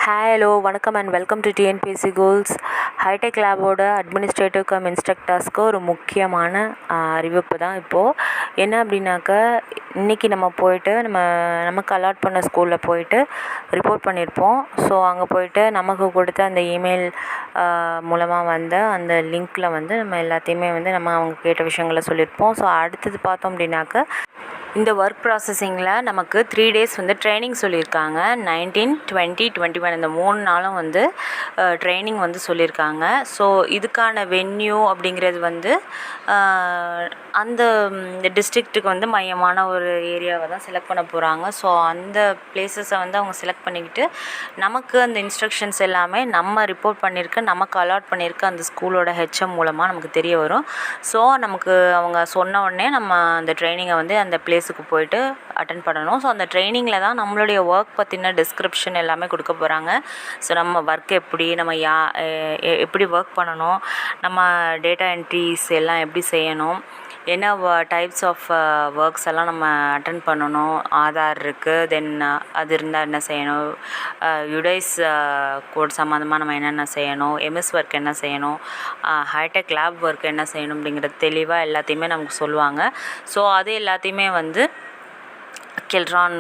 Hello வணக்கம் and welcome to TNPSC goals. High tech லேபோட administrative cum இன்ஸ்ட்ரக்டர்ஸ்க்கு ஒரு முக்கியமான அறிவிப்பு தான் இப்போது. என்ன அப்படின்னாக்கா, இன்றைக்கி நம்ம போயிட்டு நமக்கு அலாட் பண்ண ஸ்கூலில் போயிட்டு ரிப்போர்ட் பண்ணியிருப்போம். ஸோ அங்கே போயிட்டு நமக்கு கொடுத்த அந்த இமெயில் மூலமாக வந்த அந்த லிங்க்கில் நம்ம எல்லாத்தையுமே நம்ம அவங்க கேட்ட விஷயங்களை சொல்லியிருப்போம். ஸோ அடுத்தது பார்த்தோம் அப்படின்னாக்கா, இந்த ஒர்க் ப்ராசஸிங்கில் நமக்கு 3 days ட்ரைனிங் சொல்லியிருக்காங்க. 19, 20, 21 இந்த 3 நாளும் ட்ரைனிங் சொல்லியிருக்காங்க. ஸோ இதுக்கான வென்யூ அப்படிங்கிறது அந்த டிஸ்ட்ரிக்ட்டுக்கு மையமான ஒரு ஏரியாவை தான் செலக்ட் பண்ண போகிறாங்க. ஸோ அந்த பிளேசஸை அவங்க செலக்ட் பண்ணிக்கிட்டு நமக்கு அந்த இன்ஸ்ட்ரக்ஷன்ஸ் எல்லாமே நம்ம ரிப்போர்ட் பண்ணியிருக்க நமக்கு அலாட் பண்ணியிருக்க அந்த ஸ்கூலோட ஹெச்எம் மூலமாக நமக்கு தெரிய வரும். ஸோ நமக்கு அவங்க சொன்ன உடனே நம்ம அந்த ட்ரைனிங்கை அந்த பிளேஸுக்கு போயிட்டு அட்டன் பண்ணணும். ஸோ அந்த ட்ரைனிங்கில் தான் நம்மளுடைய ஒர்க் பற்றின டிஸ்கிரிப்ஷன் எல்லாமே கொடுக்க போகிறாங்க. ஸோ நம்ம ஒர்க் எப்படி எப்படி ஒர்க் பண்ணணும், நம்ம டேட்டா என்ட்ரிஸ் எல்லாம் எப்படி செய்யணும், என்ன டைப்ஸ் ஆஃப் ஒர்க்ஸ் எல்லாம் நம்ம அட்டன் பண்ணணும், ஆதார் இருக்குது, தென் அது இருந்தால் என்ன செய்யணும், யுடைஸ் கோட் சம்மந்தமாக நம்ம என்னென்ன செய்யணும், எம்எஸ் ஒர்க் என்ன செய்யணும், ஹைடெக் லேப் ஒர்க் என்ன செய்யணும் அப்படிங்கிறது தெளிவாக எல்லாத்தையுமே நமக்கு சொல்லுவாங்க. ஸோ அது எல்லாத்தையுமே கெல்ட்ரான்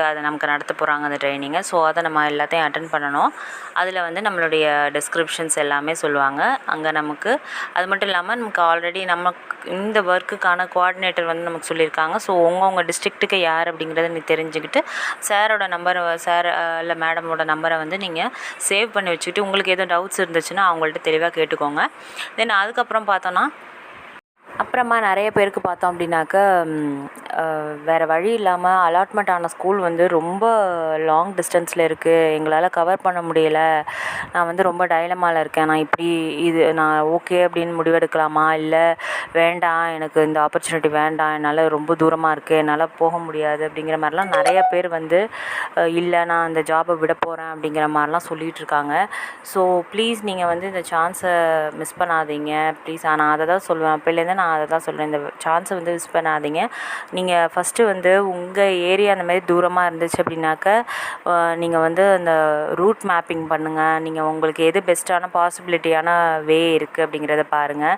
அதை நமக்கு நடத்த போகிறாங்க அந்த ட்ரைனிங்கை. ஸோ அதை நம்ம எல்லாத்தையும் அட்டன் பண்ணணும். அதில் நம்மளுடைய டிஸ்கிரிப்ஷன்ஸ் எல்லாமே சொல்லுவாங்க அங்கே நமக்கு. அது மட்டும் இல்லாமல் நமக்கு ஆல்ரெடி நமக்கு இந்த ஒர்க்குக்கான கோஆர்டினேட்டர் நமக்கு சொல்லியிருக்காங்க. ஸோ உங்கள் டிஸ்ட்ரிக்ட்டுக்கு யார் அப்படிங்கிறத தெரிஞ்சுக்கிட்டு சாரோட நம்பரை இல்லை மேடமோட நம்பரை நீங்கள் சேவ் பண்ணி வச்சுக்கிட்டு உங்களுக்கு எதுவும் டவுட்ஸ் இருந்துச்சுன்னா அவங்கள்ட்ட தெளிவாக கேட்டுக்கோங்க. தென் அதுக்கப்புறம் பார்த்தோன்னா, அப்புறமா நிறைய பேருக்கு பார்த்தோம் அப்படின்னாக்கா, வேறு வழி இல்லாமல் அலாட்மெண்ட் ஆன ஸ்கூல் ரொம்ப லாங் டிஸ்டன்ஸில் இருக்குது, எங்களால் கவர் பண்ண முடியலை, நான் ரொம்ப டைலமாவில் இருக்கேன், நான் ஓகே அப்படின்னு முடிவெடுக்கலாமா, இல்லை வேண்டாம், எனக்கு இந்த ஆப்பர்ச்சுனிட்டி வேண்டாம், என்னால் ரொம்ப தூரமாக இருக்குது, என்னால் போக முடியாது அப்படிங்கிற மாதிரிலாம் நிறைய பேர் இல்லை நான் இந்த ஜாபை விட போகிறேன் அப்படிங்கிற மாதிரிலாம் சொல்லிகிட்டு இருக்காங்க. ஸோ ப்ளீஸ் நீங்கள் இந்த சான்ஸை மிஸ் பண்ணாதீங்க ப்ளீஸ். நான் அதை தான் சொல்லுவேன், அப்போலேருந்து நான் அதை தான் சொல்கிறேன், இந்த சான்ஸை மிஸ் பண்ணாதீங்க. நீங்கள் ஃபஸ்ட்டு உங்கள் ஏரியா அந்த மாதிரி தூரமாக இருந்துச்சு அப்படின்னாக்கா, நீங்கள் அந்த ரூட் மேப்பிங் பண்ணுங்கள். நீங்கள் உங்களுக்கு எது பெஸ்ட்டான பாசிபிலிட்டியான வே இருக்குது அப்படிங்கிறத பாருங்கள்.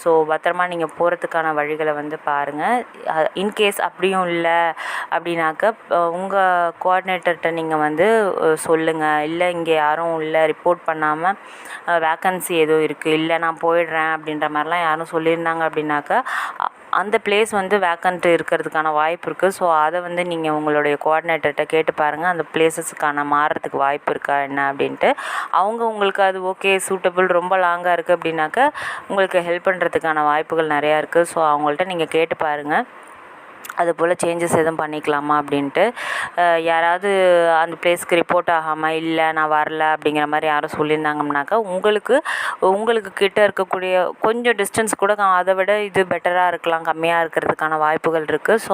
ஸோ பத்திரமா நீங்கள் போகிறதுக்கான வழிகளை பாருங்கள். இன்கேஸ் அப்படியும் இல்லை அப்படின்னாக்கா உங்கள் கோஆர்டினேட்டர்கிட்ட நீங்கள் சொல்லுங்கள், இல்லை இங்கே யாரும் இல்லை, ரிப்போர்ட் பண்ணாமல் வேக்கன்சி எதுவும் இருக்குது, இல்லை நான் போயிடுறேன் அப்படின்ற மாதிரிலாம் யாரும் சொல்லியிருந்தாங்க அப்படின்னாக்கா அந்த பிளேஸ் வேக்கன்ட் இருக்கிறதுக்கான வாய்ப்பு இருக்குது. ஸோ அதை நீங்கள் உங்களுடைய கோஆர்டினேட்டர்கிட்ட கேட்டு பாருங்கள், அந்த பிளேசஸுக்கான மாறுறதுக்கு வாய்ப்பு இருக்கா என்ன அப்படின்ட்டு. அவங்க உங்களுக்கு அது ஓகே சூட்டபிள், ரொம்ப லாங்காக இருக்குது அப்படின்னாக்கா உங்களுக்கு ஹெல்ப் பண்ணுறதுக்கான வாய்ப்புகள் நிறையா இருக்குது. ஸோ அவங்கள்ட்ட நீங்கள் கேட்டு பாருங்கள், அதுபோல் சேஞ்சஸ் எதுவும் பண்ணிக்கலாமா அப்படின்ட்டு. யாராவது அந்த பிளேஸ்க்கு ரிப்போர்ட் ஆகாமல் இல்லை நான் வரல அப்படிங்கிற மாதிரி யாரும் சொல்லியிருந்தாங்கன்னாக்கா உங்களுக்கு கிட்ட இருக்கக்கூடிய கொஞ்சம் டிஸ்டன்ஸ் கூட அதை விட இது பெட்டராக இருக்கலாம், கம்மியாக இருக்கிறதுக்கான வாய்ப்புகள் இருக்குது. ஸோ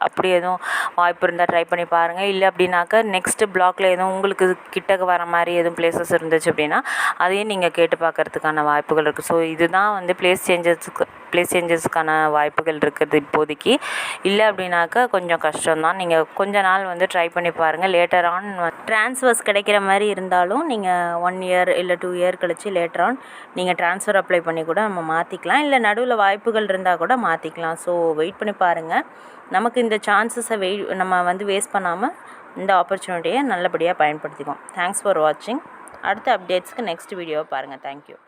அப்படி எதுவும் வாய்ப்பு இருந்தால் ட்ரை பண்ணி பாருங்கள். இல்லை அப்படின்னாக்கா நெக்ஸ்ட்டு பிளாக்கில் எதுவும் உங்களுக்கு கிட்டக்க வர மாதிரி எதுவும் பிளேசஸ் இருந்துச்சு அப்படின்னா அதையும் நீங்கள் கேட்டு பார்க்குறதுக்கான வாய்ப்புகள் இருக்குது. ஸோ இதுதான் பிளேஸ் சேஞ்சஸ்க்கான வாய்ப்புகள் இருக்குது இப்போதைக்கு. இல்லை அப்படின்னாக்கா கொஞ்சம் கஷ்டம்தான். நீங்கள் கொஞ்ச நாள் ட்ரை பண்ணி பாருங்கள். லேட்டர் ஆன் ட்ரான்ஸ்ஃபர்ஸ் கிடைக்கிற மாதிரி இருந்தாலும் நீங்கள் 1 year இல்லை 2 year கழிச்சு லேட்டர் ஆன் நீங்கள் ட்ரான்ஸ்ஃபர் அப்ளை பண்ணி கூட நம்ம மாற்றிக்கலாம், இல்லை நடுவில் வாய்ப்புகள் இருந்தால் கூட மாற்றிக்கலாம். ஸோ வெயிட் பண்ணி பாருங்கள். நமக்கு இந்த சான்சஸை நம்ம வேஸ்ட் பண்ணாமல் இந்த ஆப்பர்ச்சுனிட்டியை நல்லபடியாக பயன்படுத்திக்குவோம். தேங்க்ஸ் ஃபார் வாட்சிங். அடுத்த அப்டேட்ஸ்க்கு நெக்ஸ்ட் வீடியோவை பாருங்கள். தேங்க்யூ.